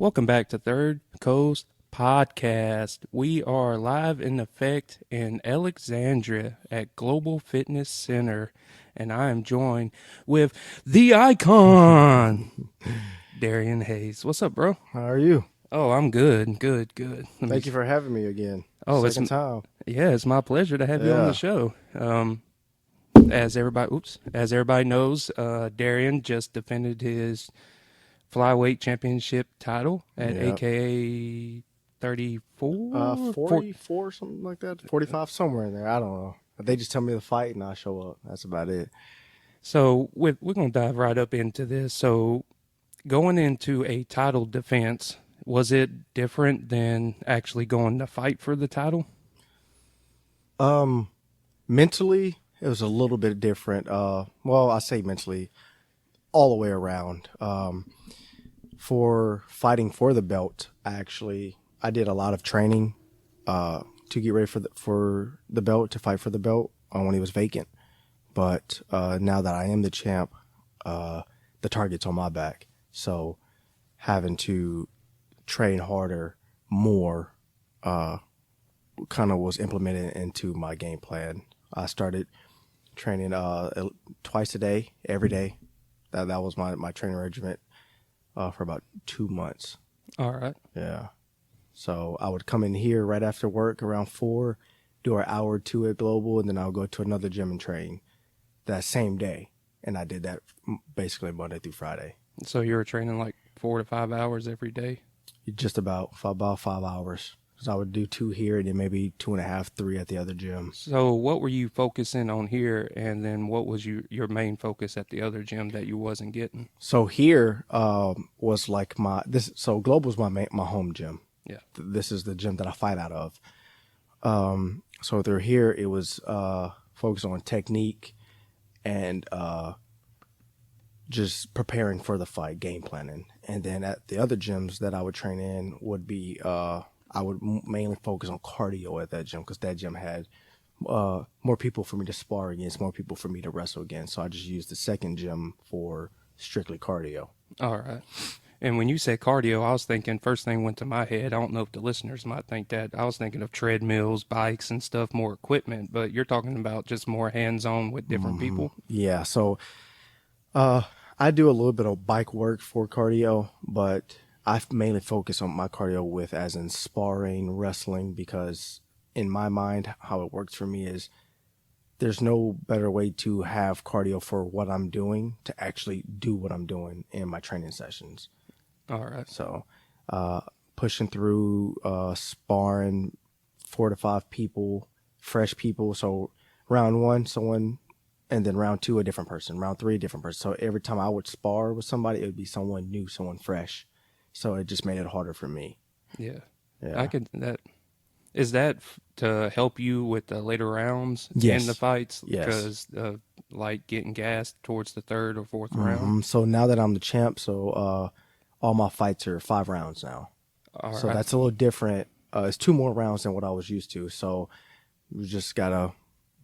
Welcome back to Third Coast Podcast. We are live in effect in Alexandria at Global Fitness Center, and I am joined with the icon, Darrian Hayes. What's up, bro? How are you? Oh, I'm good, good. Thank you for having me again. Oh, Second time. it's my pleasure to have you on the Yeah. show. As everybody knows, Darrian just defended his flyweight championship title at Yep. AKA 34? 44, something like that. 45, somewhere in there. I don't know. They just tell me to fight and I show up. That's about it. So we're going to dive right up into this. So going into a title defense, was it different than actually going to fight for the title? Mentally, it was a little bit different. Well, I say mentally, all the way around. For fighting for the belt, I did a lot of training to get ready for the belt, to fight for the belt when it was vacant. But now that I am the champ, the target's on my back. So having to train harder, more, kind of was implemented into my game plan. I started training twice a day, every day. That was my training regimen for about 2 months. All right. Yeah. So I would come in here right after work around 4, do an hour or two at Global, and then I'll go to another gym and train that same day. And I did that basically Monday through Friday. So you were training like 4 to 5 hours every day? Just about 5 hours. So I would do 2 here and then maybe 2.5, 3 at the other gym. So what were you focusing on here, and then what was your main focus at the other gym that you wasn't getting? So here was like so Global's my home gym. Yeah. This is the gym that I fight out of. So through here, it was focused on technique and just preparing for the fight, game planning. And then at the other gyms that I would train in would be, I would mainly focus on cardio at that gym because that gym had more people for me to spar against, more people for me to wrestle against. So I just used the second gym for strictly cardio. All right. And when you say cardio, I was thinking, first thing went to my head, I don't know if the listeners might think that, I was thinking of treadmills, bikes and stuff, more equipment, but you're talking about just more hands-on with different people? Yeah, so I do a little bit of bike work for cardio, but I mainly focus on my cardio with as in sparring, wrestling, because in my mind, how it works for me is there's no better way to have cardio for what I'm doing to actually do what I'm doing in my training sessions. All right. So pushing through, sparring 4 to 5 people, fresh people. So round 1, someone, and then round 2, a different person, round 3, a different person. So every time I would spar with somebody, it would be someone new, someone fresh. So it just made it harder for me. Yeah. Yeah. Is that to help you with the later rounds Yes. in the fights? Yes. Because like getting gassed towards the 3rd or 4th round? So now that I'm the champ, so all my fights are 5 rounds now. All So right. that's a little different. It's 2 more rounds than what I was used to. So we just got to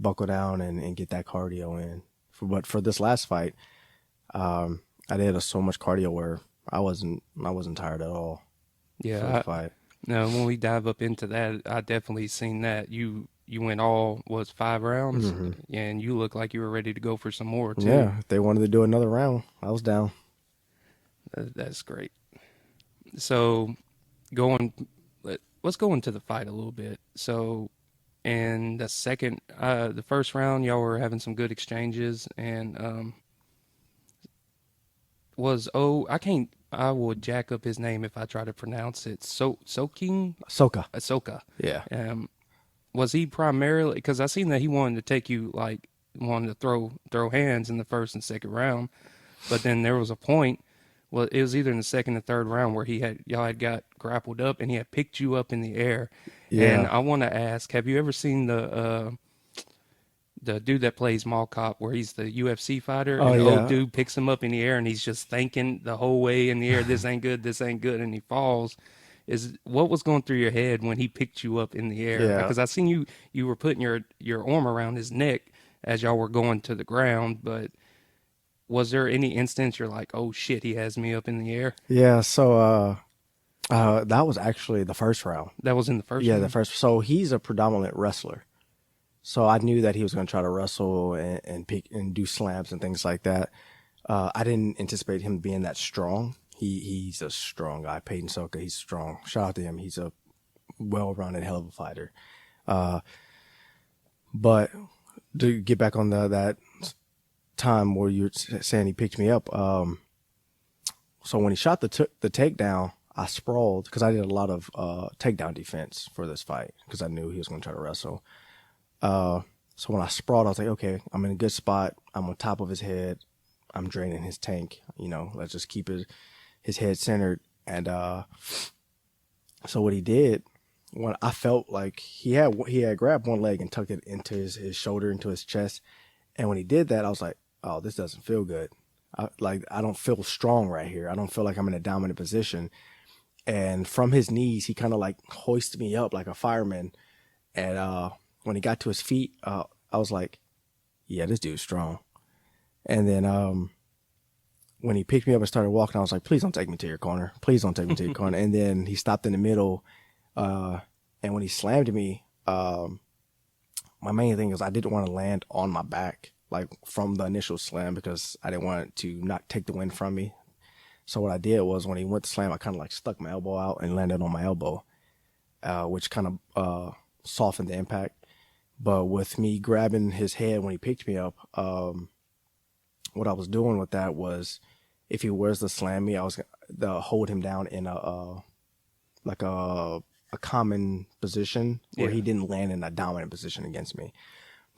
buckle down and get that cardio in. But for this last fight, I did so much cardio where I wasn't tired at all. For Yeah. the fight. No, when we dive up into that, I definitely seen that. You went all, was 5 rounds? And you look like you were ready to go for some more, too. Yeah, if they wanted to do another round, I was down. That's great. So, let's go into the fight a little bit. So, in the first round, y'all were having some good exchanges, and I would jack up his name if I try to pronounce it. Soking Ahsoka. Ahsoka. Yeah. Was he primarily, because I seen that he wanted to take you, like, wanted to throw hands in the first and second round, but then there was a point. Well, it was either in the second or third round where y'all had got grappled up and he had picked you up in the air. Yeah. And I want to ask, have you ever seen the dude that plays Mall Cop, where he's the UFC fighter, Oh, and the yeah. old dude picks him up in the air and he's just thinking the whole way in the air, this ain't good, and he falls. What was going through your head when he picked you up in the air? Yeah. Because I seen you were putting your arm around his neck as y'all were going to the ground, but was there any instance you're like, oh shit, he has me up in the air? Yeah, so That was actually the first round. That was in the first Yeah, the round? first. So he's a predominant wrestler. So I knew that he was going to try to wrestle and pick and do slams and things like that. I didn't anticipate him being that strong. He's a strong guy. Peyton Soka, he's strong. Shout out to him. He's a well-rounded hell of a fighter. But to get back on that time where you're saying he picked me up, so when he shot the takedown, I sprawled because I did a lot of takedown defense for this fight because I knew he was going to try to wrestle. So when I sprawled, I was like, okay, I'm in a good spot. I'm on top of his head. I'm draining his tank. Let's just keep his head centered. And so what he did, when I felt like he had grabbed one leg and tucked it into his shoulder, into his chest. And when he did that, I was like, oh, this doesn't feel good. I don't feel strong right here. I don't feel like I'm in a dominant position. And from his knees, he kind of like hoisted me up like a fireman. And when he got to his feet, I was like, yeah, this dude's strong. And then when he picked me up and started walking, I was like, please don't take me to your corner. Please don't take me to your corner. And then he stopped in the middle. And when he slammed me, my main thing is I didn't want to land on my back, like from the initial slam, because I didn't want it to not take the wind from me. So what I did was when he went to slam, I kind of like stuck my elbow out and landed on my elbow, which kind of softened the impact. But with me grabbing his head when he picked me up, what I was doing with that was, if he was to slam me, I was to hold him down in a common position where he didn't land in a dominant position against me.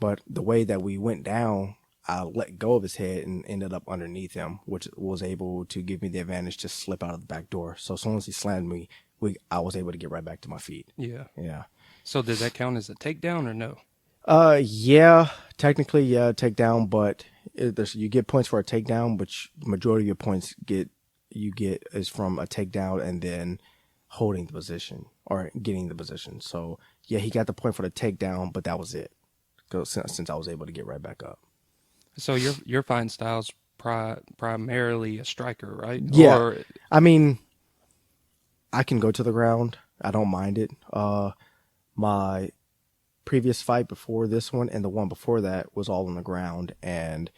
But the way that we went down, I let go of his head and ended up underneath him, which was able to give me the advantage to slip out of the back door. So as soon as he slammed me, I was able to get right back to my feet. Yeah. Yeah. So did that count as a takedown or no? Yeah, technically, yeah, takedown, but you get points for a takedown, but majority of your points you get is from a takedown and then holding the position or getting the position. So yeah, he got the point for the takedown, but that was it. Since I was able to get right back up. So your fighting style's primarily a striker, right? Yeah, Or I mean, I can go to the ground. I don't mind it. My previous fight before this one and the one before that was all on the ground, and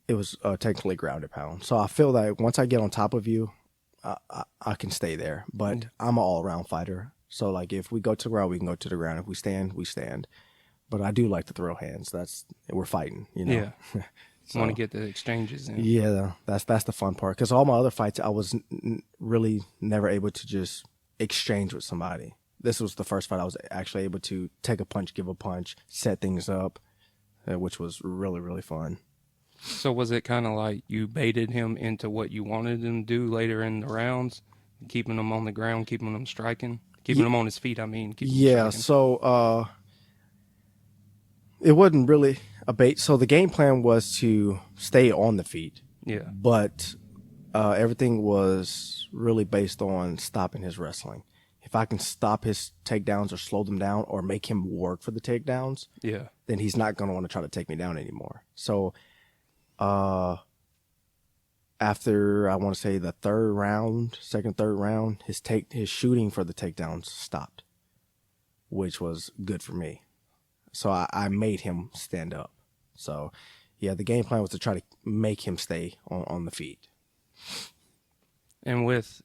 it was technically grounded pound. So I feel that once I get on top of you, I can stay there. But I'm an all-around fighter. So like if we go to the ground, we can go to the ground. If we stand, we stand. But I do like to throw hands. We're fighting, yeah, So, want to get the exchanges in. yeah, that's the fun part. Because all my other fights, I was really never able to just exchange with somebody. This was the first fight I was actually able to take a punch, give a punch, set things up, which was really, really fun. So was it kind of like you baited him into what you wanted him to do later in the rounds, keeping him on the ground, keeping him striking, keeping him on his feet? I mean, keeping him Yeah, striking. so it wasn't really a bait. So the game plan was to stay on the feet. Yeah, But everything was really based on stopping his wrestling. If I can stop his takedowns or slow them down or make him work for the takedowns, yeah. then he's not going to want to try to take me down anymore. So after I want to say the third round, third round, his shooting for the takedowns stopped, which was good for me. So I made him stand up. So yeah, the game plan was to try to make him stay on the feet. And with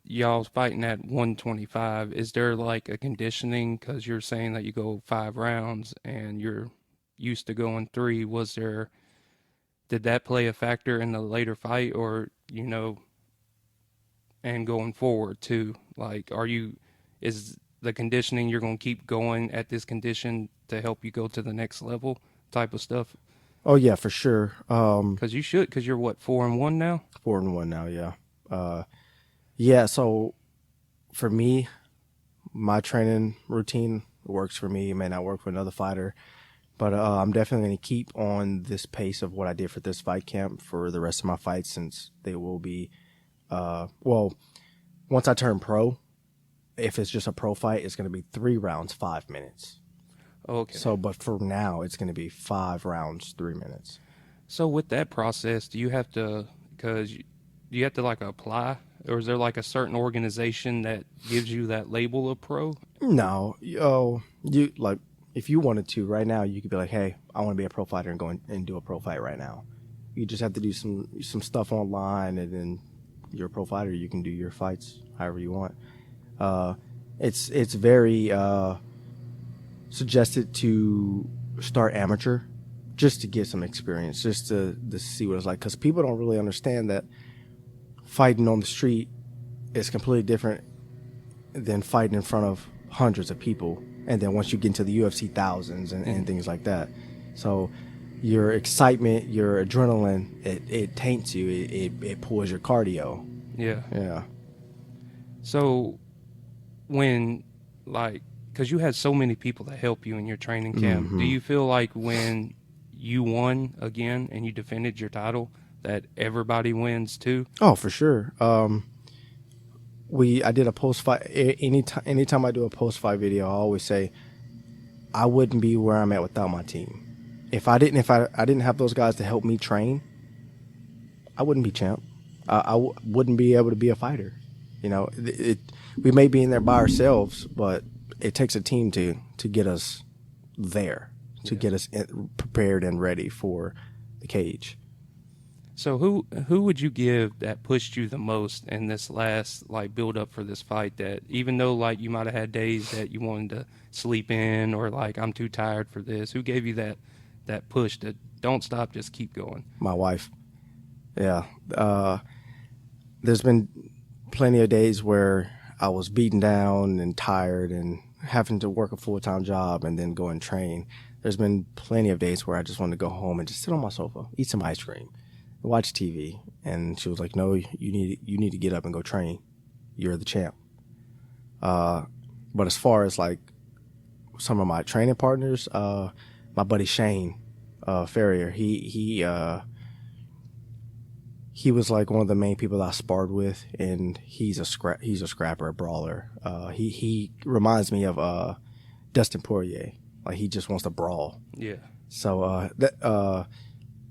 y'all fighting at 125, is there like a conditioning? Because you're saying that you go 5 rounds and you're used to going 3. Did that play a factor in the later fight, or and going forward too? Like, is the conditioning you're going to keep going at this condition to help you go to the next level type of stuff? Oh yeah, for sure. Because you should, because you're what, 4-1 now? 4-1 now. Yeah. Yeah. So for me, my training routine works for me. It may not work for another fighter, but I'm definitely going to keep on this pace of what I did for this fight camp for the rest of my fights, since they will be, well, once I turn pro, if it's just a pro fight, it's going to be 3 rounds, 5 minutes. Okay. So, but for now, it's going to be 5 rounds, 3 minutes. So with that process, do you have to, because you have to like apply or is there like a certain organization that gives you that label of pro? No, you like if you wanted to right now, you could be like, hey, I want to be a pro fighter and go and do a pro fight right now. You just have to do some stuff online, and then you're a pro fighter. You can do your fights however you want. It's very suggested to start amateur, just to get some experience, just to see what it's like, because people don't really understand that fighting on the street is completely different than fighting in front of hundreds of people, and then once you get into the UFC thousands and things like that. So your excitement, your adrenaline, it taints you. It pulls your cardio. Yeah. Yeah. So when, like, because you had so many people that help you in your training camp, do you feel like when you won again and you defended your title that everybody wins too? Oh, for sure. I did a post fight. Anytime I do a post fight video, I always say I wouldn't be where I'm at without my team. If I didn't have those guys to help me train, I wouldn't be champ. I wouldn't be able to be a fighter. You know, we may be in there by ourselves, but it takes a team to get us there, to get us prepared and ready for the cage. So who would you give that pushed you the most in this last like build up for this fight, that even though like you might have had days that you wanted to sleep in or like I'm too tired for this, who gave you that push to don't stop, just keep going? My wife. Yeah. There's been plenty of days where I was beaten down and tired and having to work a full-time job and then go and train. There's been plenty of days where I just wanted to go home and just sit on my sofa, eat some ice cream, watch TV. And she was like, no, you need to get up and go train. You're the champ. But as far as like some of my training partners, my buddy Shane Ferrier, he was like one of the main people that I sparred with, and he's a scrapper, a brawler. He reminds me of Dustin Poirier. Like, he just wants to brawl. Yeah. So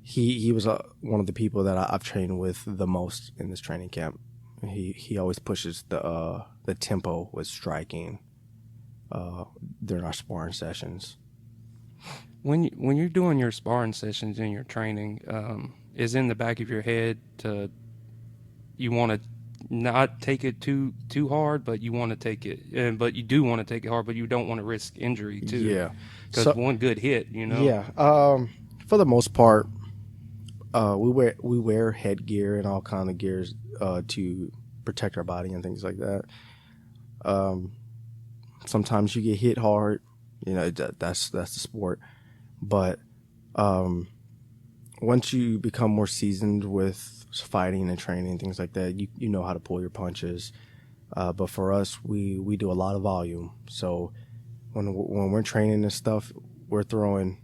he was one of the people that I've trained with the most in this training camp. He always pushes the tempo with striking during our sparring sessions. When you're doing your sparring sessions in your training, is in the back of your head you want to not take it too hard, but you want to take it, but you do want to take it hard, but you don't want to risk injury too. Yeah, because one good hit, you know. Yeah. For the most part, we wear headgear and all kind of gears to protect our body and things like that. Sometimes you get hit hard, you know. That's the sport, but once you become more seasoned with fighting and training and things like that, you know how to pull your punches. But for us, we do a lot of volume. So when we're training and stuff, we're throwing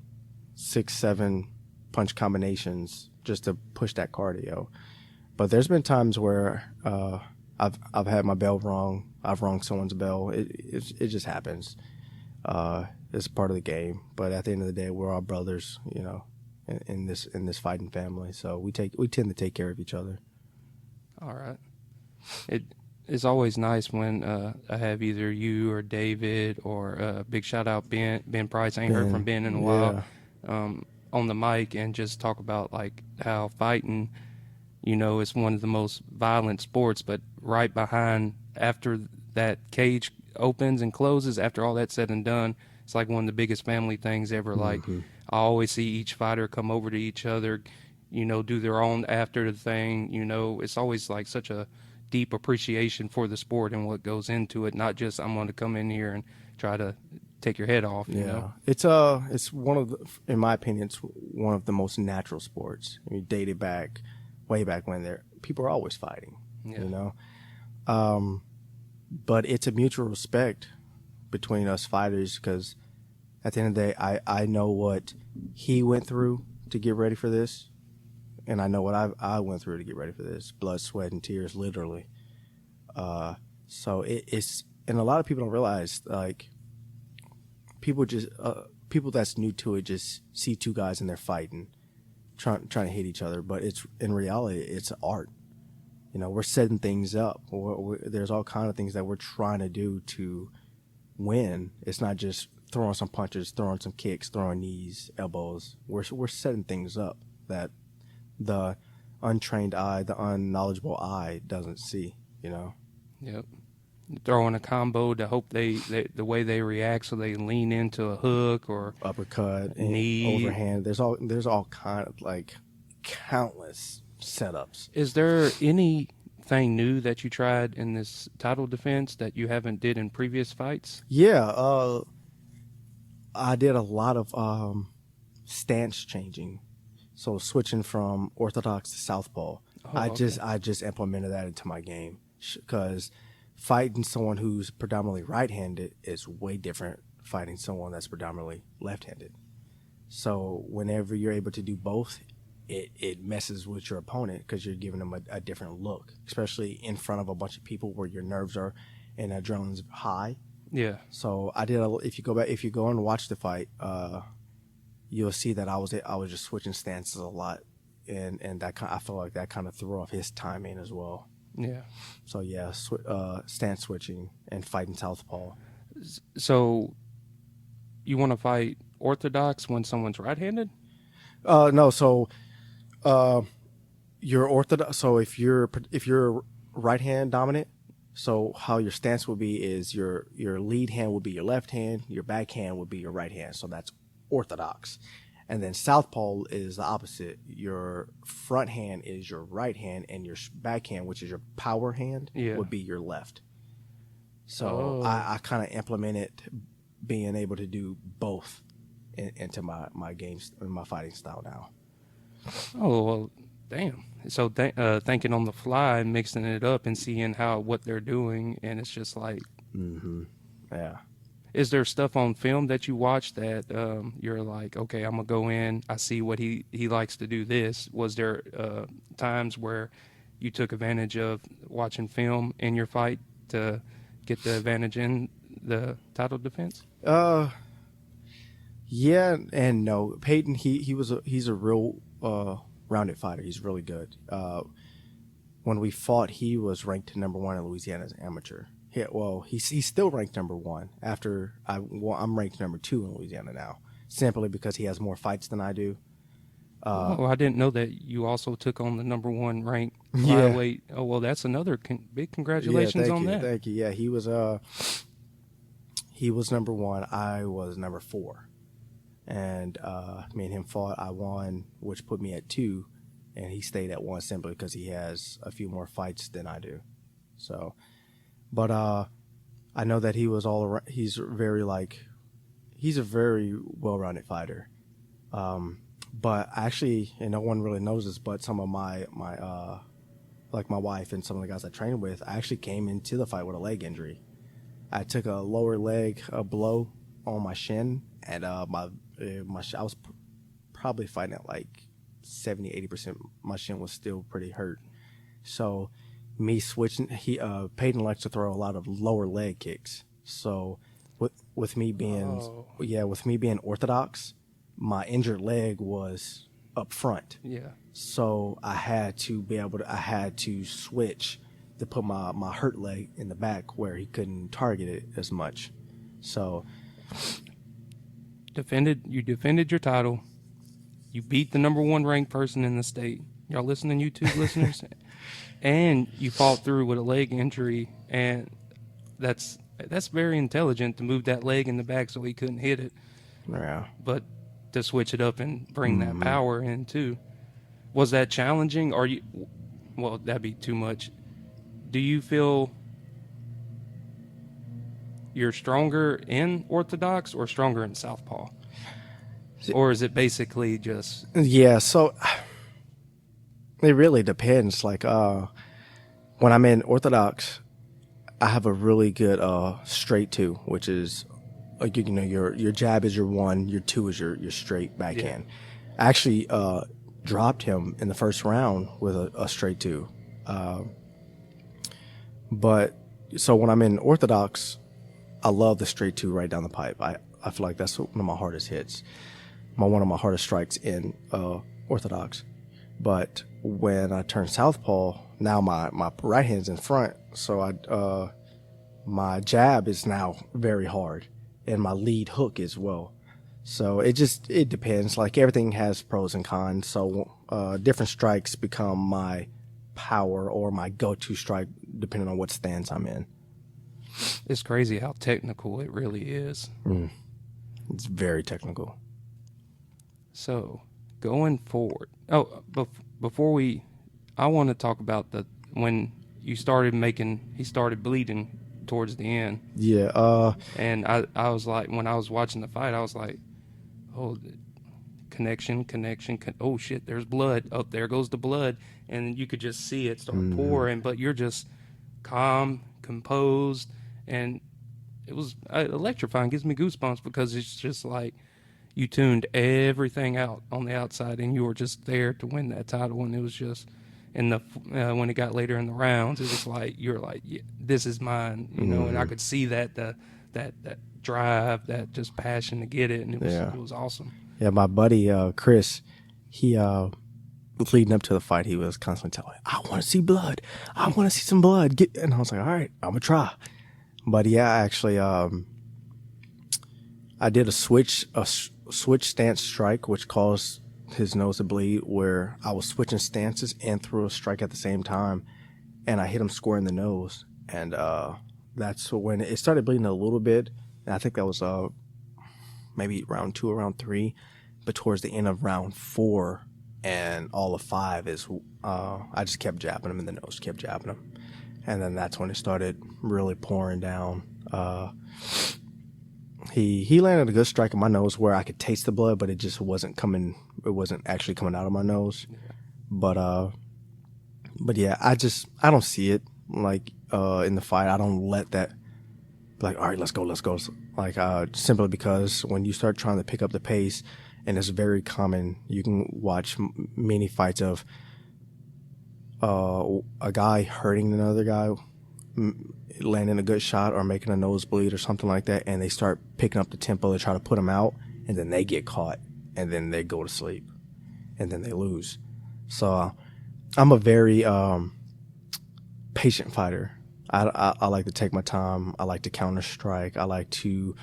6-7 punch combinations just to push that cardio. But there's been times where I've had my bell wrong. I've wronged someone's bell. It just happens. It's part of the game. But at the end of the day, we're all brothers, you know, in this fighting family. So we tend to take care of each other. All right. It's always nice when I have either you or David or big shout out Ben Price. I ain't heard from Ben in a while. On the mic and just talk about like how fighting, you know, is one of the most violent sports, but right behind, after that cage opens and closes, after all that's said and done, it's like one of the biggest family things ever. Like, I always see each fighter come over to each other, you know, do their own after the thing, you know. It's always like such a deep appreciation for the sport and what goes into it, not just I'm going to come in here and try to take your head off, you know. It's one of the, in my opinion, it's one of the most natural sports. I mean, dated back, way back when people are always fighting, you know. But it's a mutual respect between us fighters, because at the end of the day, I know what he went through to get ready for this, and I know what I went through to get ready for this. Blood, sweat, and tears, literally. So it's, and a lot of people don't realize, like, people that's new to it just see two guys and they're fighting, trying to hit each other. But it's, in reality, it's art. we're setting things up. There's all kind of things that we're trying to do to win. It's not just throwing some punches, throwing some kicks, throwing knees, elbows. We're setting things up that the untrained eye, the unknowledgeable eye doesn't see, Yep. Throwing a combo to hope the way they react, so they lean into a hook or uppercut, knee, overhand. There's all kind of like countless setups. Is there anything new that you tried in this title defense that you haven't did in previous fights? Yeah, I did a lot of stance changing, so switching from orthodox to southpaw. I just implemented that into my game because fighting someone who's predominantly right-handed is way different fighting someone that's predominantly left-handed. So whenever you're able to do both, it messes with your opponent because you're giving them a different look, especially in front of a bunch of people where your nerves are and adrenaline's high. Yeah. So I did. If you go and watch the fight, you'll see that I was just switching stances a lot, and I feel like that kind of threw off his timing as well. Yeah. So yeah, stance switching and fighting southpaw. So you want to fight orthodox when someone's right-handed? No. So you're orthodox. So if you're right hand dominant, so how your stance will be is your lead hand will be your left hand, your backhand will be your right hand. So that's orthodox. And then southpaw is the opposite. Your front hand is your right hand, and your backhand, which is your power hand, would be your left. So I kind of implemented being able to do both into my games, my fighting style now. Oh, well, damn. So thinking on the fly, mixing it up and seeing what they're doing, and it's just like... Mm-hmm. Yeah. Is there stuff on film that you watch that you're like, okay, I'm going to go in, I see what he likes to do this. Was there times where you took advantage of watching film in your fight to get the advantage in the title defense? Yeah and no. Peyton, he's a real rounded fighter. He's really good. When we fought, he was ranked number 1 in Louisiana as an amateur. Yeah, well, he's still ranked number 1 after I'm ranked number 2 in Louisiana now, simply because he has more fights than I do. I didn't know that you also took on the number 1 ranked flyweight. Oh, well, that's another big congratulations on that. Thank you. Yeah, he was number 1. I was number 4, and me and him fought. I won, which put me at 2, and he stayed at 1 simply because he has a few more fights than I do. So. But I know that he was all around. He's a very well-rounded fighter. But actually, and no one really knows this, but some of my like my wife and some of the guys I trained with, I actually came into the fight with a leg injury. I took a lower leg blow on my shin, and I was probably fighting at like 70-80%. My shin was still pretty hurt. So me switching, Peyton likes to throw a lot of lower leg kicks. So with me being orthodox, my injured leg was up front. Yeah. So I had to switch to put my hurt leg in the back where he couldn't target it as much. So you defended your title. You beat the number 1 ranked person in the state. Y'all listening, YouTube listeners? And you fought through with a leg injury, and that's very intelligent to move that leg in the back so he couldn't hit it. Yeah. But to switch it up and bring that power in too. Was that challenging? Well, that'd be too much. Do you feel you're stronger in orthodox or stronger in southpaw? Or is it basically just... Yeah, so it really depends. Like when I'm in orthodox, I have a really good straight 2, which is your jab is your 1, your 2 is your straight backhand. Yeah. I actually dropped him in the first round with a straight 2. But so when I'm in orthodox, I love the straight 2 right down the pipe. I feel like that's one of my hardest hits. One of my hardest strikes in orthodox. But when I turn southpaw, now my right hand's in front, so my jab is now very hard, and my lead hook as well. So it depends. Like everything has pros and cons. So different strikes become my power or my go-to strike depending on what stance I'm in. It's crazy how technical it really is. It's very technical. So, going forward. Oh, I want to talk about when he started bleeding towards the end. Yeah. And I was like, when I was watching the fight, I was like, oh, connection. Oh shit, there's blood. Oh, there goes the blood. And you could just see it start pouring, but you're just calm, composed, and it was electrifying. It gives me goosebumps because it's just like you tuned everything out on the outside and you were just there to win that title. And it was just when it got later in the rounds, it was like you're like, yeah, this is mine, and I could see that drive, that just passion to get it, and it was awesome. Yeah, my buddy Chris, he leading up to the fight, he was constantly telling me, I want to see blood. I want to see some blood. And I was like, all right, I'm going to try. But yeah, actually, I did a switch stance strike, which caused his nose to bleed, where I was switching stances and threw a strike at the same time. And I hit him square in the nose. And that's when it started bleeding a little bit. And I think that was maybe round 2 or round 3. But towards the end of round 4 and all of 5 is I just kept jabbing him in the nose, kept jabbing him. And then that's when it started really pouring down. He landed a good strike in my nose where I could taste the blood, but it just wasn't coming. It wasn't actually coming out of my nose. Yeah. But yeah, I don't see it like in the fight. I don't let that be like, all right, let's go. Like simply because when you start trying to pick up the pace, and it's very common, you can watch many fights of a guy hurting another guy, landing a good shot or making a nosebleed or something like that, and they start picking up the tempo to try to put him out, and then they get caught, and then they go to sleep, and then they lose. So I'm a very patient fighter. I like to take my time. I like to counter strike. I like to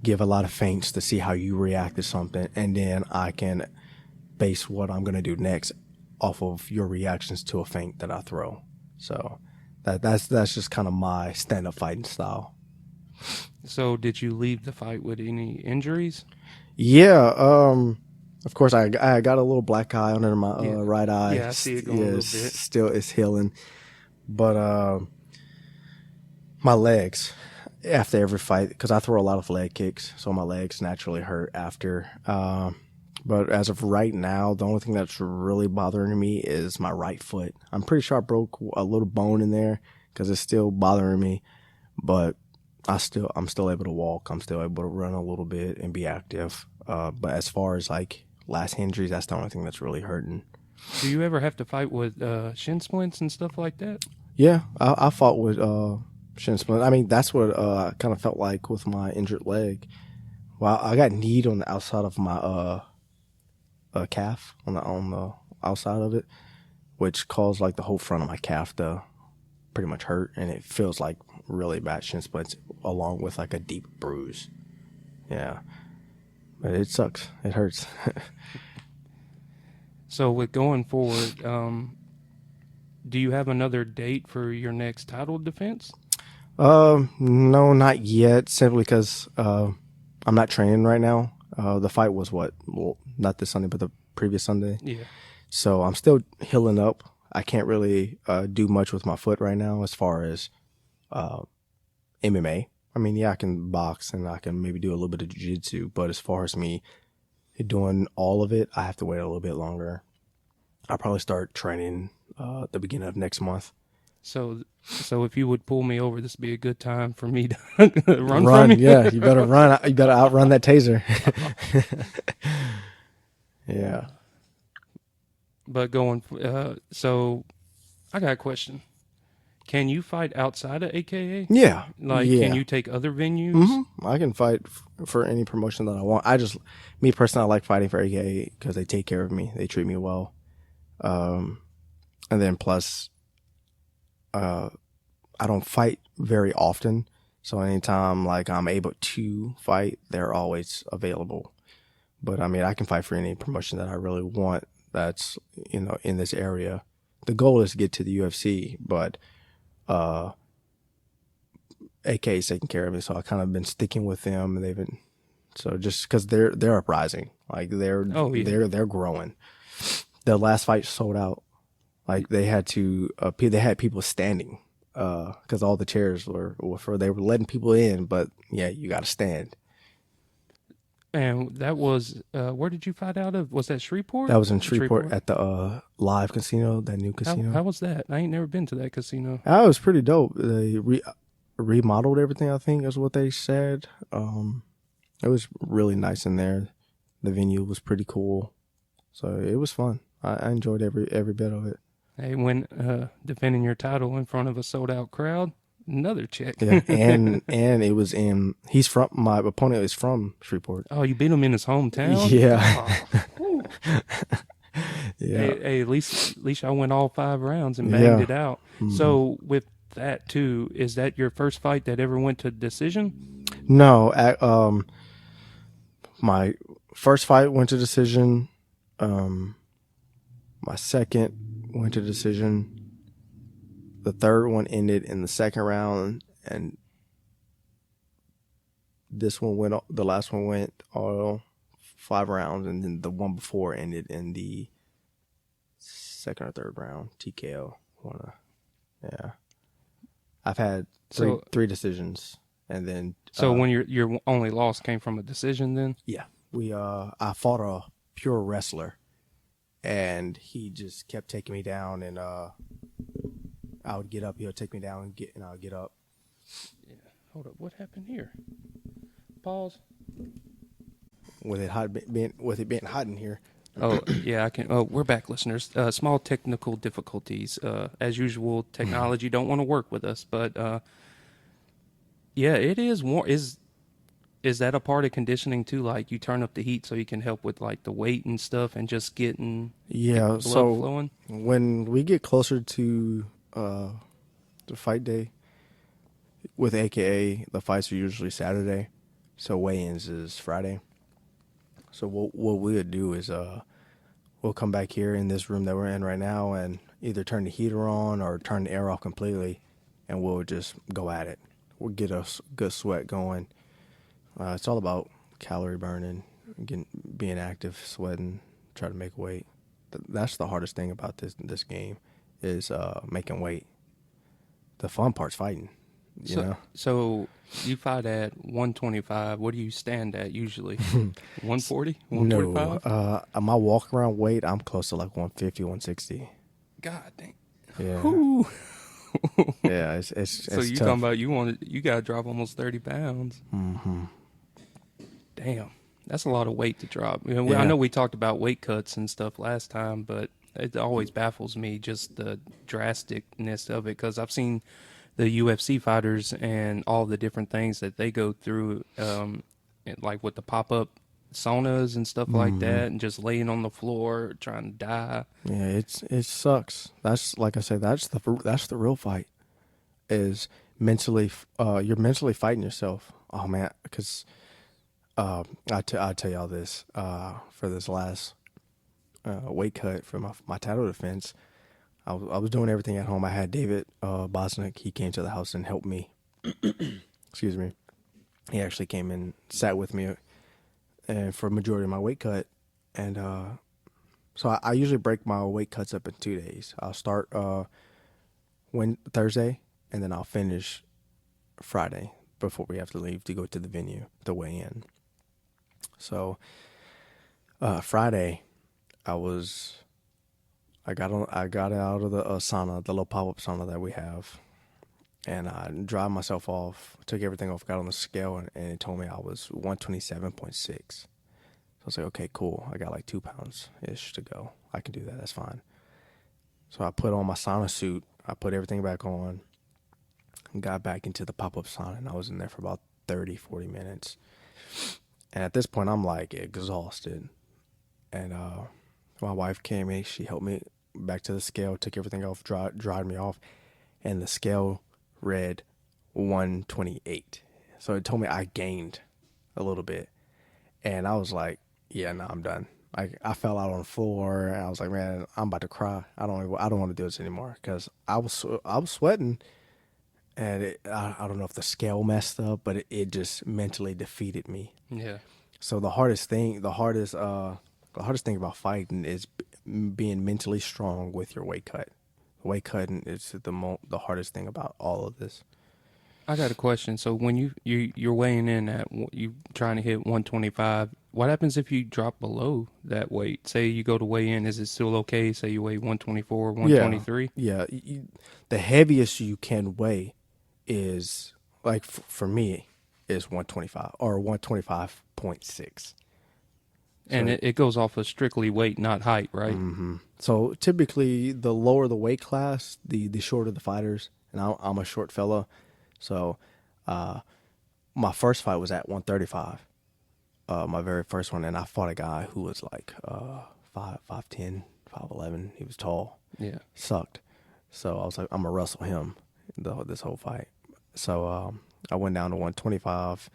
give a lot of feints to see how you react to something, and then I can base what I'm going to do next off of your reactions to a feint that I throw. So that's just kind of my stand-up fighting style. So did you leave the fight with any injuries? Yeah, of course I got a little black eye under my right eye. Yeah, I see it going a little bit. Still it's healing. But my legs after every fight, because I throw a lot of leg kicks, so my legs naturally hurt after. But as of right now, the only thing that's really bothering me is my right foot. I'm pretty sure I broke a little bone in there because it's still bothering me. But I'm still able to walk. I'm still able to run a little bit and be active. But as far as like last injuries, that's the only thing that's really hurting. Do you ever have to fight with shin splints and stuff like that? Yeah, I fought with shin splint. I mean, that's what I kind of felt like with my injured leg. Well, I got kneed on the outside of my calf, on the outside of it, which caused like the whole front of my calf to pretty much hurt, and it feels like really bad shin splints along with like a deep bruise. Yeah, but it sucks. It hurts. So with going forward, do you have another date for your next title defense? No, not yet. Simply because I'm not training right now. The fight was not this Sunday, but the previous Sunday. Yeah. So I'm still healing up. I can't really do much with my foot right now as far as MMA. I mean, yeah, I can box and I can maybe do a little bit of jiu-jitsu, but as far as me doing all of it, I have to wait a little bit longer. I'll probably start training at the beginning of next month. So if you would pull me over, this would be a good time for me to run from you. Yeah, you better run. You better outrun that taser. Yeah. But so I got a question. Can you fight outside of AKA? Yeah. Can you take other venues? Mm-hmm. I can fight for any promotion that I want. Me personally, I like fighting for AKA because they take care of me. They treat me well. And then plus, I don't fight very often. So anytime like I'm able to fight, they're always available. But I mean, I can fight for any promotion that I really want. That's in this area. The goal is to get to the UFC, but AK is taking care of me, so I kind of been sticking with them. And they've been so just because they're uprising, like they're growing. The last fight sold out. Like they had people standing because all the chairs were for they were letting people in, but yeah, you got to stand. And that was where did you fight out of? Was that Shreveport? That was in Shreveport at the Live Casino, that new casino. How was that? I ain't never been to that casino. That was pretty dope. They remodeled everything, I think is what they said. It was really nice in there. The venue was pretty cool, so it was fun. I enjoyed every bit of it. Hey, when defending your title in front of a sold out crowd, another check. Yeah, and it was my opponent is from Shreveport. Oh, you beat him in his hometown? Yeah. Oh. Yeah. Hey, at least I went all 5 rounds and banged it out. Mm-hmm. So with that too, is that your first fight that ever went to decision? No, my first fight went to decision. My second went to decision. The third one ended in the second round, and the last one went all 5 rounds, and then the one before ended in the second or third round, TKO. Yeah. I've had three decisions, and then so when your only loss came from a decision, then yeah, I fought a pure wrestler, and he just kept taking me down, and I would get up, he would take me down, and I would get up. Yeah, hold up, what happened here? Pause. With it being hot in here. Oh yeah, I can. Oh, we're back, listeners. Small technical difficulties, as usual. Technology don't want to work with us, but yeah, it is warm. Is that a part of conditioning too? Like you turn up the heat so you can help with like the weight and stuff, and just getting blood flowing. When we get closer to the fight day with AKA, the fights are usually Saturday, so weigh-ins is Friday. So what we'll do is we'll come back here in this room that we're in right now and either turn the heater on or turn the air off completely, and we'll just go at it. We'll get a good sweat going. It's all about calorie burning, being active, sweating, try to make weight. That's the hardest thing about this game is making weight. The fun part's fighting. You know? So you fight at 125. What do you stand at usually? 140? 145? No. My walk around weight, I'm close to like 150, 160. God dang. Yeah. Yeah, it's so you tough. talking about you got to drop almost 30 pounds. Mm-hmm. Damn. That's a lot of weight to drop. Yeah. I know we talked about weight cuts and stuff last time, but it always baffles me just the drasticness of it because I've seen the UFC fighters and all the different things that they go through, like with the pop-up saunas and stuff like that, and just laying on the floor trying to die. Yeah, it sucks. That's like I said. That's the real fight. Is mentally, you're mentally fighting yourself. Oh man, because I'll tell y'all this. For this last weight cut for my title defense, I was doing everything at home. I had David Bosnick. He came to the house and helped me. Excuse me. He actually came and sat with me, and for a majority of my weight cut, and so I usually break my weight cuts up in 2 days. I'll start Thursday, and then I'll finish Friday before we have to leave to go to the venue to weigh in. So Friday, I got out of the sauna, the little pop-up sauna that we have, and I dried myself off, took everything off, got on the scale, and it told me I was 127.6. So I was like, okay, cool. I got like 2 pounds-ish to go. I can do that. That's fine. So I put on my sauna suit. I put everything back on and got back into the pop-up sauna, and I was in there for about 30, 40 minutes. And at this point, I'm like exhausted. And my wife came in. She helped me back to the scale, took everything off, dried me off. and the scale read 128. So it told me I gained a little bit, and I was like, yeah, no, I'm done. I fell out on the floor, and I was like, man, I'm about to cry. I don't want to do this anymore because I was sweating, and I don't know if the scale messed up, but it just mentally defeated me. Yeah. So the hardest thing about fighting is being mentally strong with your weight cut. Weight cutting is the hardest thing about all of this. I got a question. So when you're weighing in at you trying to hit 125, what happens if you drop below that weight? Say you go to weigh in, is it still okay? Say you weigh 124, Yeah, 123? yeah. The heaviest you can weigh is like for me is 125 or 125.6. And So it goes off of strictly weight, not height, right? so typically the lower the weight class, the shorter the fighters. And I'm a short fella, so my first fight was at 135. My very first one, and I fought a guy who was like 5'10", 5'11". He was tall. Yeah. He sucked. So I was like, I'm gonna wrestle him this whole fight. So I went down to 125,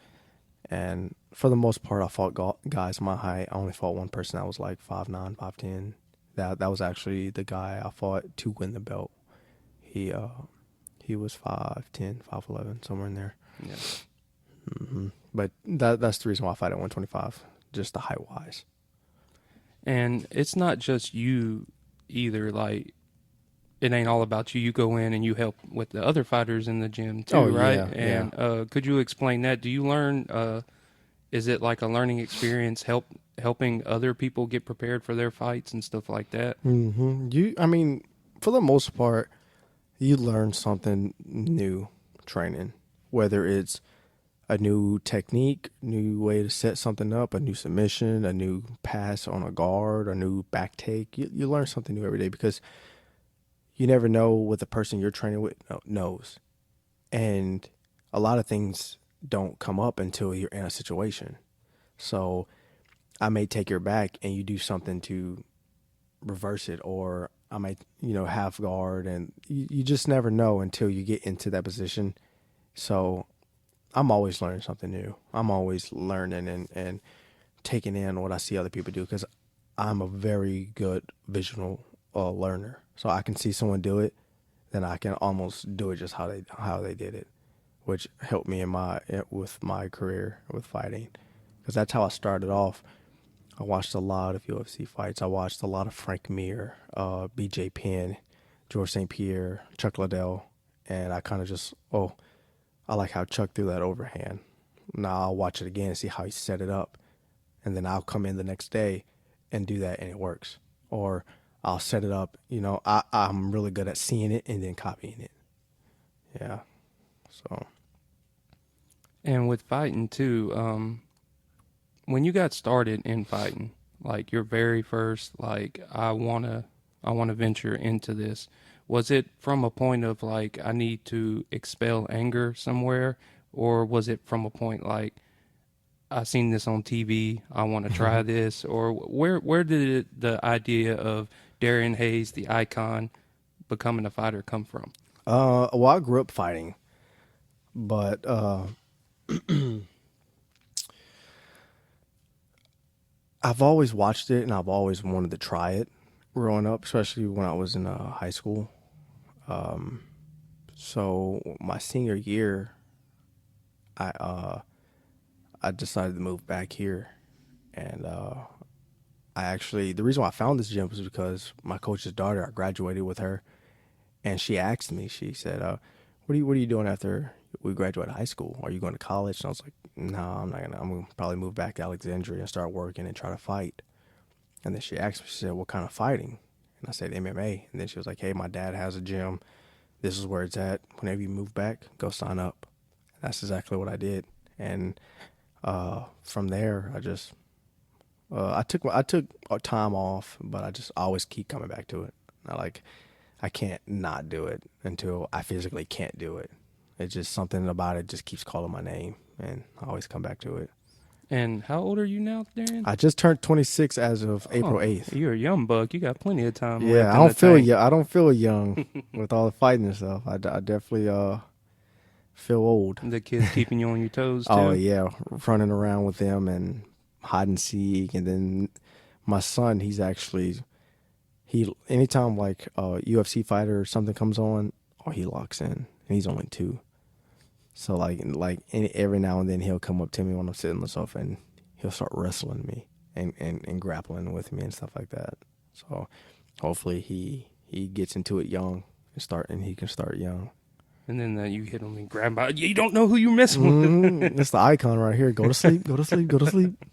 and for the most part, I fought guys my height. I only fought one person that was like 5'9", 5'10". That was actually the guy I fought to win the belt. He was 5'10", 5'11", somewhere in there. Yeah. But that's the reason why I fight at 125, just the height wise. And it's not just you either. Like, it ain't all about you. You go in and you help with the other fighters in the gym too, Oh, right? yeah, And could you explain that? Do you learn? Is it like a learning experience, helping other people get prepared for their fights and stuff like that? I mean, for the most part, you learn something new training, whether it's a new technique, new way to set something up, a new submission, a new pass on a guard, a new back take. You learn something new every day because you never know what the person you're training with knows. And a lot of things don't come up until you're in a situation. So I may take your back and you do something to reverse it, or I might, half guard, and you just never know until you get into that position. So I'm always learning something new. I'm always learning and taking in what I see other people do because I'm a very good visual learner. So I can see someone do it, then I can almost do it just how they did it, which helped me with my career with fighting, because that's how I started off. I watched a lot of UFC fights. I watched a lot of Frank Mir, BJ Penn, George St. Pierre, Chuck Liddell, and I kind of just, I like how Chuck threw that overhand. Now I'll watch it again and see how he set it up. And then I'll come in the next day and do that and it works. Or I'll set it up, I'm really good at seeing it and then copying it. Yeah. So. And with fighting too, when you got started in fighting, like your very first, like I wanna venture into this. Was it from a point of like I need to expel anger somewhere, or was it from a point like I seen this on TV, I want to try this, or where did the idea of Darrian Hayes, the icon, becoming a fighter come from? Well, I grew up fighting, but I've always watched it and I've always wanted to try it growing up, especially when I was in high school. So my senior year, I decided to move back here, and the reason why I found this gym was because my coach's daughter, I graduated with her, and she asked me, she said, what are you doing after we graduate high school? Are you going to college? And I was like, no, I'm not I'm gonna probably move back to Alexandria and start working and try to fight. And then she asked me, she said, what kind of fighting? And I said, MMA. And then she was like, hey, my dad has a gym. This is where it's at. Whenever you move back, go sign up. And that's exactly what I did. And from there, I took time off, but I always keep coming back to it. I can't not do it until I physically can't do it. It's just something about it just keeps calling my name, and I always come back to it. And how old are you now, Darren? I just turned 26 as of April 8th. You're a young buck. You got plenty of time Yeah, left I in don't the feel tank. I don't feel young with all the fighting and stuff. I definitely feel old. The kids keeping you on your toes, too? Oh yeah, running around with them and hide and seek, and then my son, he anytime like a UFC fighter or something comes on, he locks in, and he's only 2. So every now and then he'll come up to me when I'm sitting on the sofa and he'll start wrestling me and grappling with me and stuff like that. So hopefully he gets into it young and he can start young. And then you hit him and grab by. You don't know who you're messing with. It's the icon right here. Go to sleep, go to sleep, go to sleep.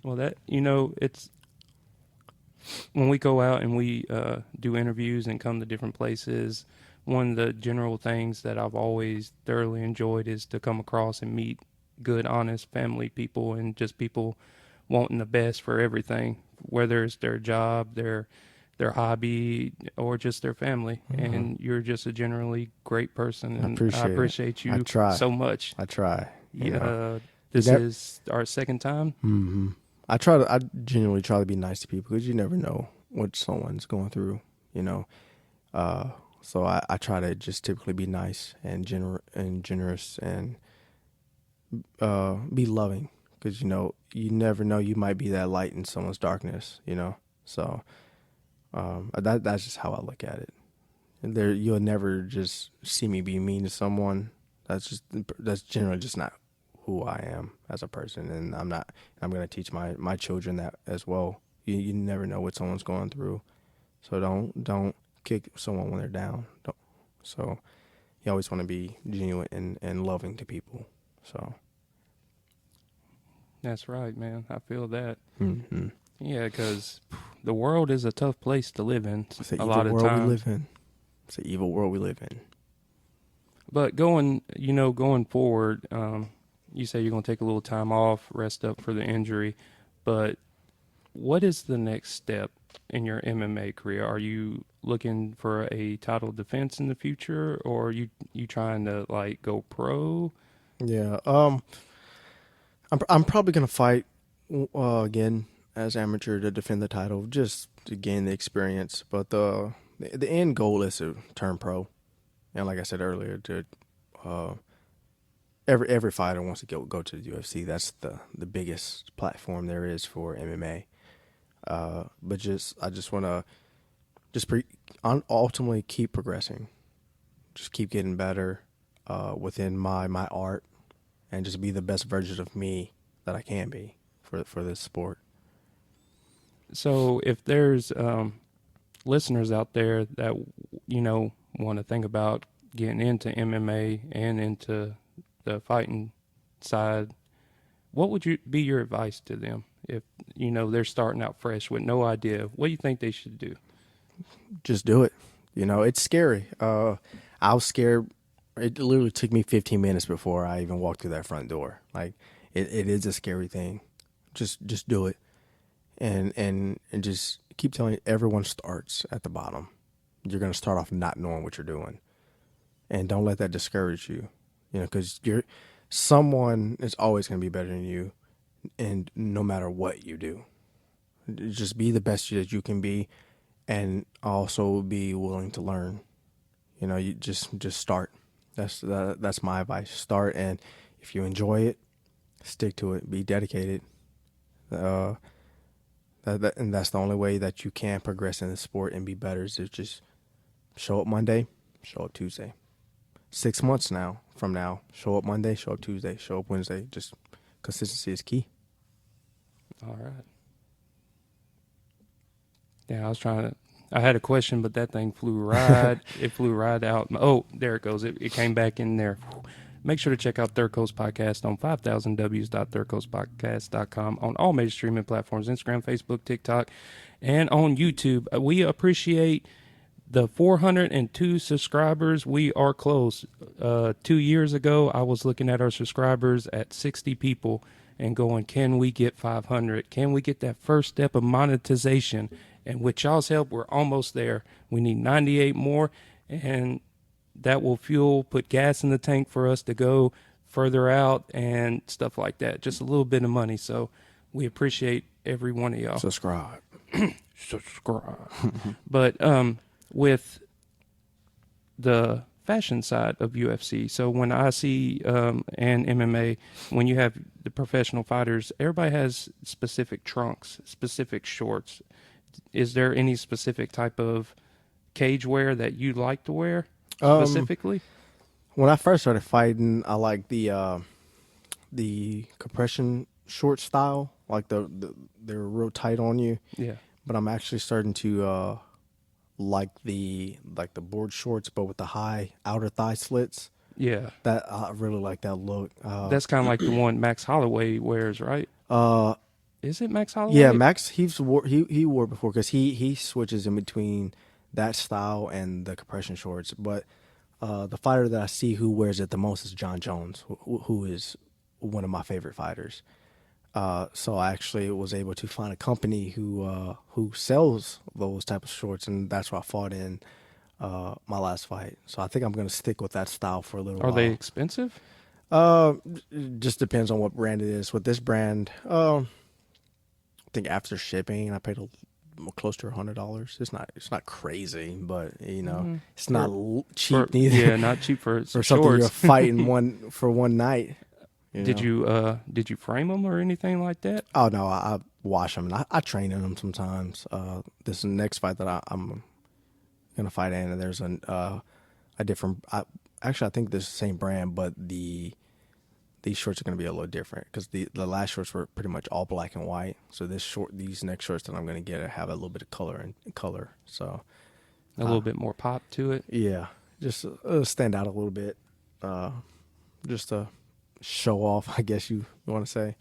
Well, it's when we go out and we do interviews and come to different places, one of the general things that I've always thoroughly enjoyed is to come across and meet good, honest family people and just people wanting the best for everything, whether it's their job, their hobby, or just their family. Mm-hmm. And you're just a generally great person, and I it. appreciate you I try. so much. I try. This is our second time. Mm-hmm. I genuinely try to be nice to people because you never know what someone's going through, So I try to just typically be nice and generous and be loving because, you never know, you might be that light in someone's darkness, So that's just how I look at it. You'll never just see me be mean to someone. That's generally just not who I am as a person, and I'm going to teach my children that as well. You never know what someone's going through, so don't kick someone when they're down. So you always want to be genuine and loving to people. So that's right, man. I feel that. Mm-hmm. Yeah, because the world is a tough place to live in. It's an a evil lot of world times. we live in. It's an evil world we live in. But going forward, you say you're going to take a little time off, rest up for the injury. But what is the next step in your MMA career? Are you looking for a title defense in the future, or are you trying to go pro? Yeah. I'm probably gonna fight again as amateur to defend the title, just to gain the experience. But the end goal is to turn pro, and like I said earlier, every fighter wants to go to the UFC. That's the biggest platform there is for MMA. But I just want to ultimately keep progressing, just keep getting better within my art, and just be the best version of me that I can be for this sport. So if there's listeners out there that want to think about getting into MMA and into the fighting side, what would be your advice to them if they're starting out fresh with no idea? What do you think they should do? Just do it. It's scary. I was scared. It literally took me 15 minutes before I even walked through that front door. It is a scary thing. Just do it, and just keep telling you, everyone starts at the bottom. You're gonna start off not knowing what you're doing, and don't let that discourage you. Because someone is always gonna be better than you, and no matter what you do, just be the best that you can be, and also be willing to learn. You just start. That's my advice. Start, and if you enjoy it, stick to it. Be dedicated. And that's the only way that you can progress in the sport and be better. Is to just show up Monday, show up Tuesday. 6 months from now, show up Monday, show up Tuesday, show up Wednesday. Just consistency is key. All right. Yeah, I had a question, but that thing flew right. It flew right out. Oh, there it goes. It came back in there. Make sure to check out Third Coast Podcast on 5000ws.thirdcoastpodcast.com on all major streaming platforms, Instagram, Facebook, TikTok, and on YouTube. We appreciate the 402 subscribers. We are close. 2 years ago, I was looking at our subscribers at 60 people and going, can we get 500? Can we get that first step of monetization? And with y'all's help, we're almost there. We need 98 more, and that will put gas in the tank for us to go further out and stuff like that. Just a little bit of money. So we appreciate every one of y'all. Subscribe. Subscribe. But with the fashion side of UFC, so when I see and MMA, when you have the professional fighters, everybody has specific trunks, specific shorts. Is there any specific type of cage wear that you like to wear specifically? When I first started fighting, I liked the compression short style, like they're real tight on you. Yeah. But I'm actually starting to like the board shorts, but with the high outer thigh slits. Yeah. That I really like that look. That's kind of like the one Max Holloway wears, right? Is it Max Holloway? Yeah, Max. He wore before because he switches in between that style and the compression shorts. But the fighter that I see who wears it the most is John Jones, who is one of my favorite fighters. So I actually was able to find a company who sells those type of shorts, and that's what I fought in my last fight. So I think I'm going to stick with that style for a little while. Are they expensive? It just depends on what brand it is. With this brand, I think after shipping, I paid close to $100. It's not crazy, but it's not cheap neither. Yeah, not cheap for for shorts. something you're fighting for one night. Did you frame them or anything like that? Oh no, I wash them and I train in them sometimes. This next fight that I'm gonna fight in, and there's a different. Actually, I think this is the same brand, but these shorts are gonna be a little different because the last shorts were pretty much all black and white. So these next shorts that I'm gonna get have a little bit of color. So a little bit more pop to it. Yeah, just stand out a little bit. Just to show off, I guess you want to say.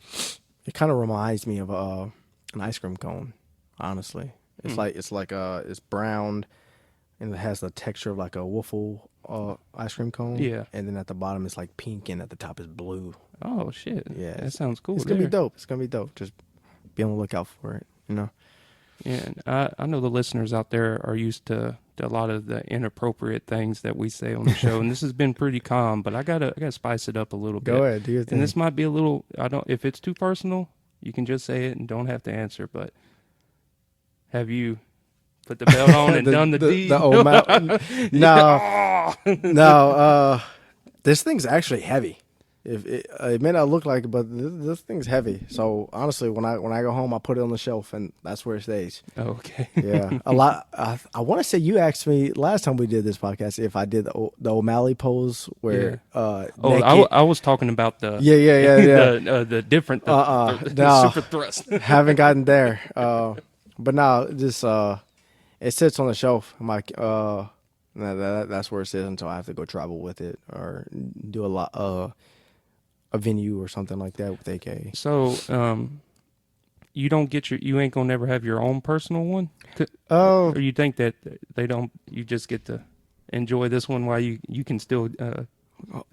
It kind of reminds me of an ice cream cone. Honestly, it's brown, and it has the texture of like a waffle ice cream cone. Yeah, and then at the bottom it's like pink, and at the top is blue. Oh shit! Yeah, that sounds cool. It's gonna be dope. It's gonna be dope. Just be on the lookout for it. Yeah, and I know the listeners out there are used to a lot of the inappropriate things that we say on the show, and this has been pretty calm. But I gotta spice it up a little bit. Go ahead, do your thing. And this might be a little. If it's too personal, you can just say it and don't have to answer. But have you put the belt on and done the deed? No. This thing's actually heavy. It may not look like it, but this thing's heavy. So honestly, when I go home, I put it on the shelf, and that's where it stays. Okay. Yeah, a lot. I want to say you asked me last time we did this podcast if I did the O'Malley pose where. Yeah. I was talking about the the different super thrust. Haven't gotten there, but now just it sits on the shelf. I'm like, that's where it sits until I have to go travel with it or do a venue or something like that with AK. So, you ain't gonna never have your own personal one? Or you think that you just get to enjoy this one while you can still,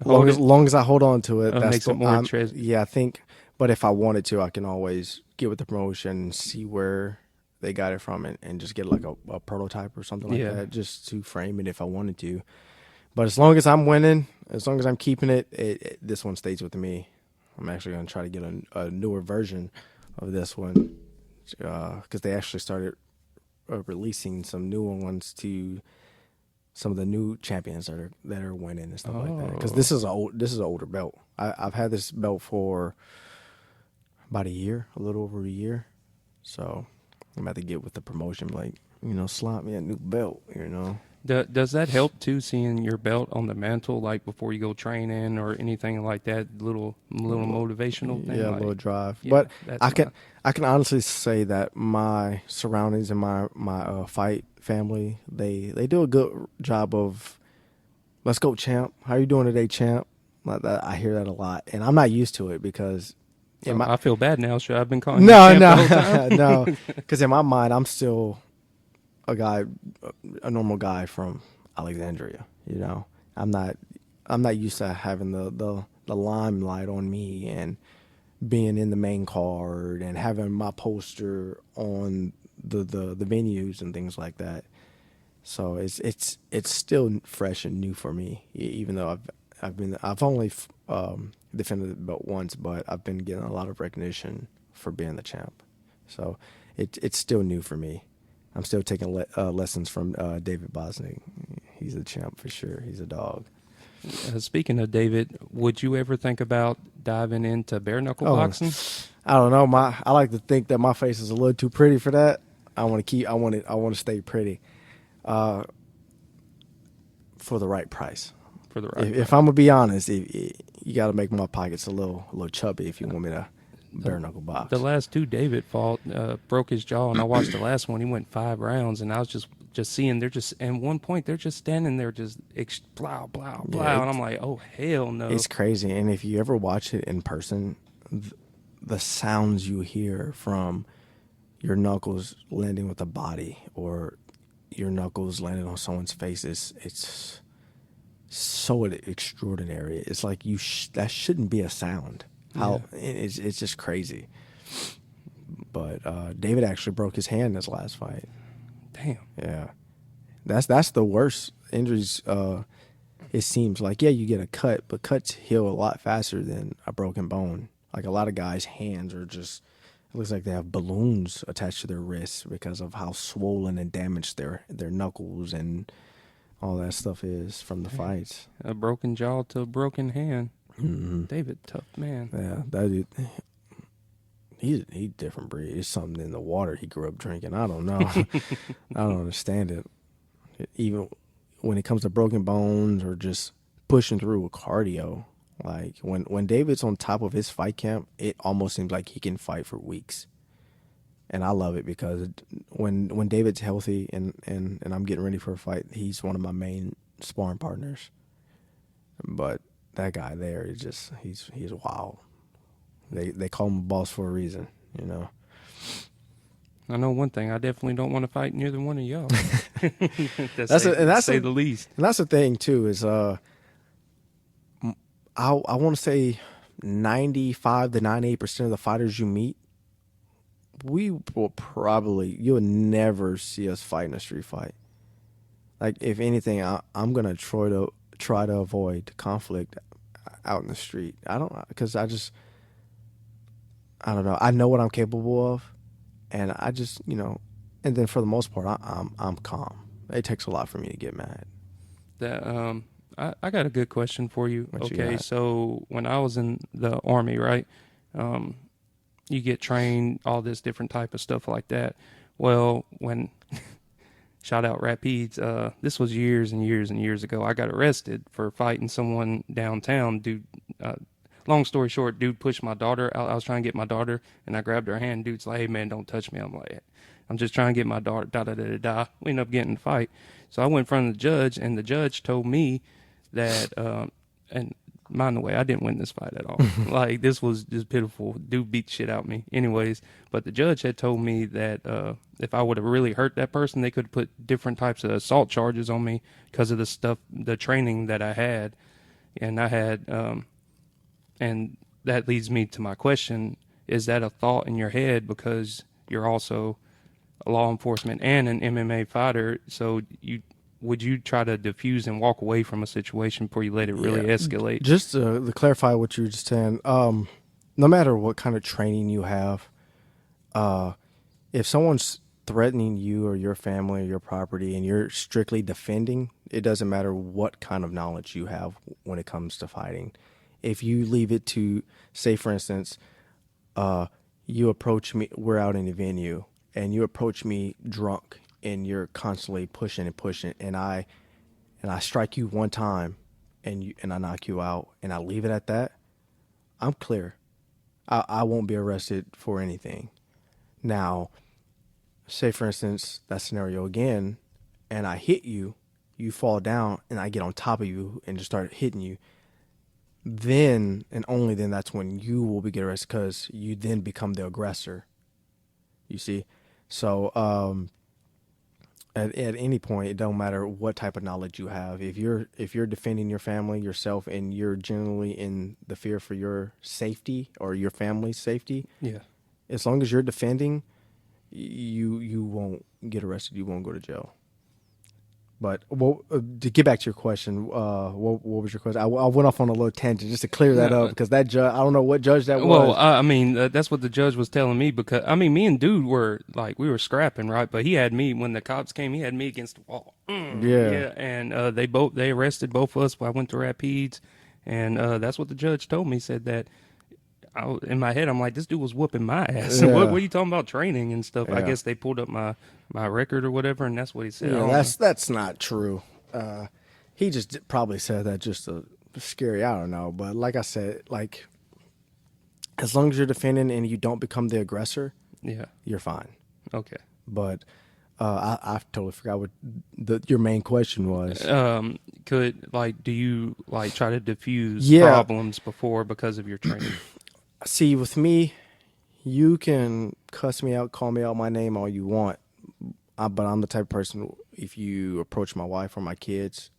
long as I hold on to it, that makes it more interesting. Yeah, I think, but if I wanted to, I can always get with the promotion and see where they got it from and just get like a prototype or something like that just to frame it if I wanted to. But as long as I'm winning, as long as I'm keeping it, this one stays with me. I'm actually going to try to get a newer version of this one because they actually started releasing some newer ones to some of the new champions that are winning and stuff like that. Because this is an older belt. I've had this belt for about a little over a year. So I'm about to get with the promotion, like slot me a new belt, Does that help too, seeing your belt on the mantle, like before you go training or anything like that? Little motivational thing. Yeah, a little drive. Yeah, but I can honestly say that my surroundings and my fight family they do a good job of, let's go champ. How you doing today, champ? Like that, I hear that a lot, and I'm not used to it because. I feel bad now. Should I have been calling you champ the whole time? No, because in my mind I'm still a normal guy from Alexandria. I'm not used to having the limelight on me and being in the main card and having my poster on the venues and things like that. So it's still fresh and new for me, even though I've only defended the belt once, but I've been getting a lot of recognition for being the champ. So it's still new for me. I'm still taking lessons from David Bosnick. He's a champ for sure. He's a dog. Speaking of David, would you ever think about diving into bare knuckle boxing? I don't know. I like to think that my face is a little too pretty for that. I want to stay pretty, for the right price. For the right If I'm gonna be honest, you got to make my pockets a little chubby if you want me to bare knuckle box. The last two David fought broke his jaw, and I watched the last one. He went 5 rounds, and I was just seeing they're just at one point they're just standing there just blah blah blah, Yeah, and I'm like, oh hell no! It's crazy, and if you ever watch it in person, the sounds you hear from your knuckles landing with the body or your knuckles landing on someone's face it's so extraordinary. It's like that shouldn't be a sound. How it's just crazy. But David actually broke his hand in his last fight. Damn. Yeah, that's the worst injuries. It seems like you get a cut, but cuts heal a lot faster than a broken bone. Like a lot of guys' hands are just. It looks like they have balloons attached to their wrists because of how swollen and damaged their knuckles and all that stuff is from the fights. A broken jaw to a broken hand. Mm-hmm. David, tough man. Yeah, that dude, he's different breed. It's something in the water he grew up drinking. I don't know. I don't understand it. Even when it comes to broken bones or just pushing through with cardio. Like when David's on top of his fight camp, it almost seems like he can fight for weeks. And I love it because when David's healthy and I'm getting ready for a fight, he's one of my main sparring partners. But that guy there is just he's wild. They call him a boss for a reason, you know. I know one thing. I definitely don't want to fight neither one of y'all. to say the least. And that's the thing too is I want to say 95 to 98% of the fighters you meet, you'll never see us fight in a street fight. Like if anything, I'm gonna try to avoid conflict out in the street. I don't know. I know what I'm capable of, and I just and then for the most part, I'm calm. It takes a lot for me to get mad. That I got a good question for you. What you Okay, got? so when I was in the Army, right, you get trained, all this different type of stuff like that. Well, when, shout out Rapides, this was years and years and years ago, I got arrested for fighting someone downtown. Dude, long story short, dude pushed my daughter. I was trying to get my daughter, and I grabbed her hand. Dude's like, hey, man, don't touch me. I'm like, I'm just trying to get my daughter, da-da-da-da-da. We ended up getting in a fight. So I went in front of the judge, and the judge told me that, and mind the way, I didn't win this fight at all. Like, this was just pitiful. Dude beat shit out of me. Anyways, but the judge had told me that if I would have really hurt that person, they could put different types of assault charges on me because of the training that I had. And I had, and that leads me to my question, is that a thought in your head because you're also a law enforcement and an MMA fighter, so would you try to diffuse and walk away from a situation before you let it really escalate? Just to clarify what you were just saying, no matter what kind of training you have, if someone's threatening you or your family or your property and you're strictly defending, it doesn't matter what kind of knowledge you have when it comes to fighting. If you leave it to, say for instance, you approach me, we're out in a venue, and you approach me drunk, and you're constantly pushing, and I strike you one time, and I knock you out, and I leave it at that, I'm clear. I won't be arrested for anything. Now, say for instance that scenario again, and I hit you, you fall down, and I get on top of you and just start hitting you. Then and only then that's when you will be get arrested because you then become the aggressor. You see, so at any point, it don't matter what type of knowledge you have. If you're defending your family, yourself, and you're genuinely in the fear for your safety or your family's safety, Yeah. as long as you're defending, you won't get arrested. You won't go to jail. But to get back to your question, what was your question? I went off on a little tangent just to clear that up No, because that judge, I don't know what judge that well, was. I mean, that's what the judge was telling me because I mean, me and dude were like we were scrapping, right? But he had me when the cops came. He had me against the wall. Yeah, Yeah, and they arrested both of us. I went to Rapides, and that's what the judge told me. He said that in my head, I'm like, this dude was whooping my ass. What yeah, are you talking about training and stuff? I yeah, guess they pulled up my record or whatever, and that's what he said. I yeah. don't know. That's not true. He just probably said that just to scare you. I don't know, but like I said, like as long as you're defending and you don't become the aggressor, Yeah. you're fine. Okay. But I totally forgot what your main question was. Do you like try to diffuse Yeah. problems before because of your training? See, with me, you can cuss me out, call me out my name all you want, but I'm the type of person. If you approach my wife or my kids,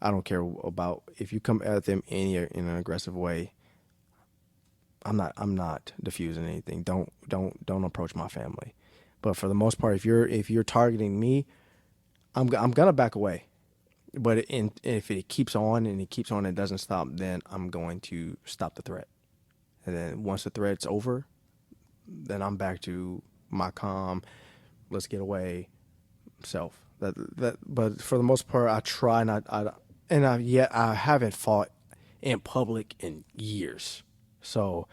I don't care about if you come at them in an aggressive way. I'm not diffusing anything. Don't approach my family. But for the most part, if you're targeting me, I'm gonna back away. But if it keeps on and it keeps on and it doesn't stop, then I'm going to stop the threat. And then once the threat's over, then I'm back to my calm, let's get away self. But for the most part, I try not. I haven't fought in public in years. So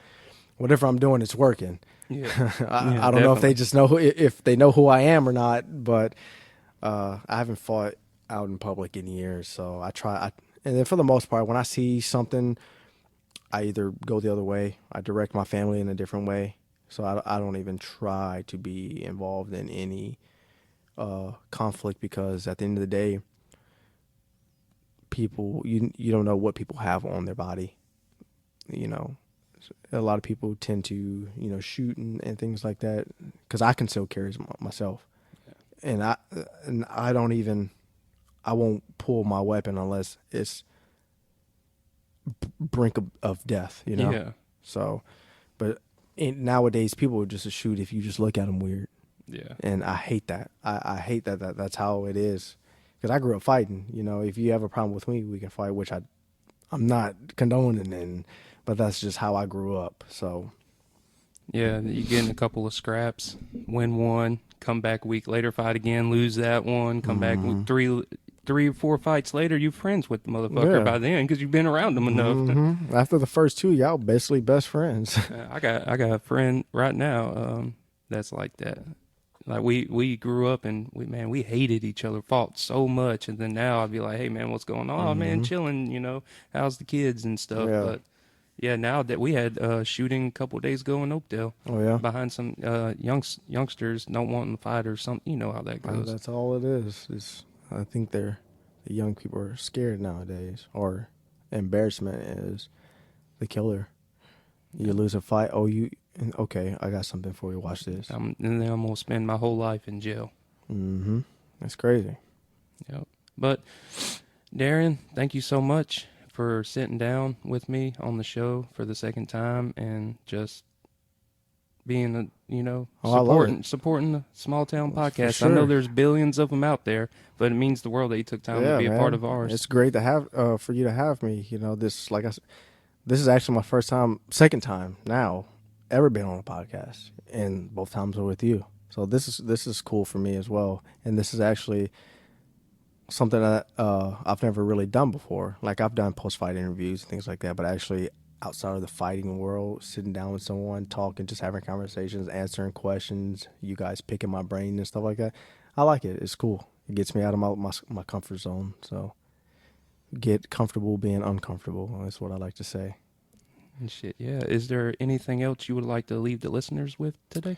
whatever I'm doing, it's working. Yeah. Yeah, I don't know if they definitely. just know if they know who I am or not, but I haven't fought out in public in years. So I try. And then for the most part, when I see something, I either go the other way, I direct my family in a different way. So I don't even try to be involved in any conflict because at the end of the day, people you don't know what people have on their body. You know, a lot of people tend to shoot and things like that because I conceal carries myself, and I don't even I won't pull my weapon unless it's brink of death. Yeah. So, but nowadays people would just shoot if you just look at them weird. Yeah. And I hate that. I hate that that's how it is. Because I grew up fighting. If you have a problem with me, we can fight, which I'm not condoning, but that's just how I grew up. So Yeah. You get in a couple of scraps, win one, come back a week later, fight again, lose that one, come back with three or four fights later, you're friends with the motherfucker yeah. by then because you've been around him enough. After the first two, y'all basically best friends. I got a friend right now that's like that. Like we grew up and we hated each other, fought so much, and then now I'd be like, hey man, what's going on? Oh man, chilling, how's the kids and stuff. Yeah. But yeah, now that we had shooting a couple of days ago in Oakdale Oh yeah. behind some youngsters not wanting to fight or something. You know how that goes. That's all it is. I think the young people are scared nowadays, or embarrassment is the killer. You lose a fight. Oh, okay. I got something for you. Watch this. And then I'm gonna spend my whole life in jail. That's crazy. Yep. But Darren, thank you so much for sitting down with me on the show for the second time and just being Oh, I love supporting the small town podcast. sure. I know there's billions of them out there, but it means the world that you took time to be a part of ours. It's great to have for you to have me. This like I said, this is actually my second time now ever been on a podcast, and both times were with you. So this is cool for me as well, and this is actually something that I've never really done before. Like I've done post-fight interviews and things like that, but actually outside of the fighting world, sitting down with someone, talking, just having conversations, answering questions, you guys picking my brain and stuff like that. I like it. It's cool. It gets me out of my comfort zone. So get comfortable being uncomfortable. That's what I like to say. And shit, yeah. Is there anything else you would like to leave the listeners with today?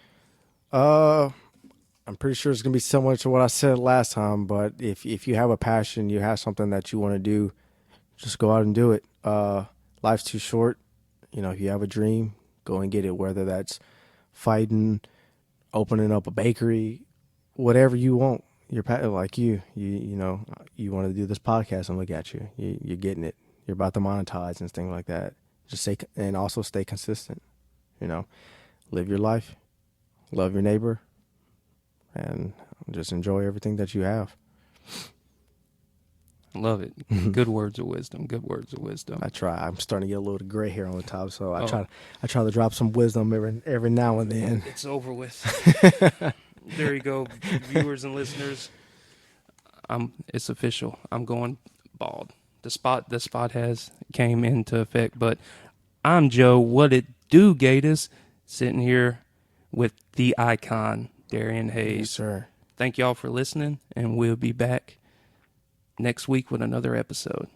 I'm pretty sure it's gonna be similar to what I said last time, but if you have a passion, you have something that you want to do, just go out and do it. Life's too short. If you have a dream, go and get it. Whether that's fighting, opening up a bakery, whatever you want. You're like you want to do this podcast and look at you. You're getting it. You're about to monetize and things like that. Just and also stay consistent. Live your life, love your neighbor, and just enjoy everything that you have. Love it. Good words of wisdom. Good words of wisdom. I try. I'm starting to get a little gray hair on the top, so I Oh. try to drop some wisdom every now and then. It's over with. There you go, viewers and listeners. It's official. I'm going bald. The spot has came into effect. But I'm Joe. What it do, Gators? Sitting here with the icon, Darrian Hayes. Yes, sir. Thank y'all for listening, and we'll be back next week with another episode.